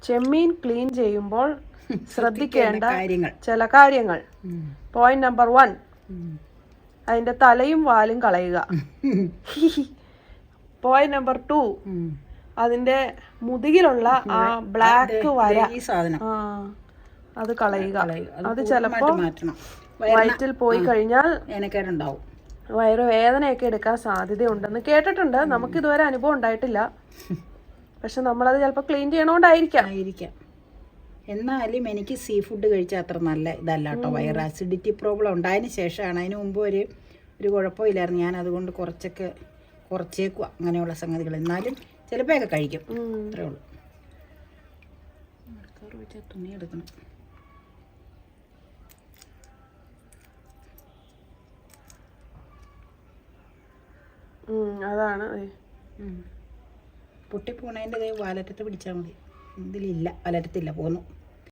ചെമ്മീൻ clean ചെയ്യുമ്പോൾ ശ്രദ്ധിക്കേണ്ട ചില കാര്യങ്ങൾ. പോയിന്റ് നമ്പർ 1, അതിന്റെ തലയും വാലും കളയുക. പോയിന്റ് നമ്പർ 2, അതിന്റെ മുതുകിലുള്ള ആ ബ്ലാക്ക് വര, അത് കളയുക. അത് ചിലപ്പോ വയറ്റിൽ പോയി കഴിഞ്ഞാൽ വയറുവേദനയൊക്കെ എടുക്കാൻ സാധ്യതയുണ്ടെന്ന് കേട്ടിട്ടുണ്ട്. നമുക്കിതുവരെ അനുഭവം ഉണ്ടായിട്ടില്ല. പക്ഷെ നമ്മളത് ചിലപ്പോൾ ക്ലീൻ ചെയ്യണോണ്ടായിരിക്കാം. എന്നാലും എനിക്ക് സീ ഫുഡ് കഴിച്ചാൽ അത്ര നല്ല ഇതല്ല കേട്ടോ. വയറ് അസിഡിറ്റി പ്രോബ്ലം ഉണ്ടായതിന് ശേഷമാണ്. അതിന് മുമ്പ് ഒരു കുഴപ്പമില്ലായിരുന്നു. ഞാൻ അതുകൊണ്ട് കുറച്ചേക്കുക അങ്ങനെയുള്ള സംഗതികൾ. എന്നാലും ചിലപ്പോഴൊക്കെ കഴിക്കും, അത്രേ ഉള്ളൂ. തുണി എടുക്കണം. അതാണ് പൊട്ടിപ്പോണതിൻ്റെ വാലറ്റത്ത് പിടിച്ചാൽ മതി. ഇതിലില്ല, വലറ്റത്തില്ല, പോന്നു.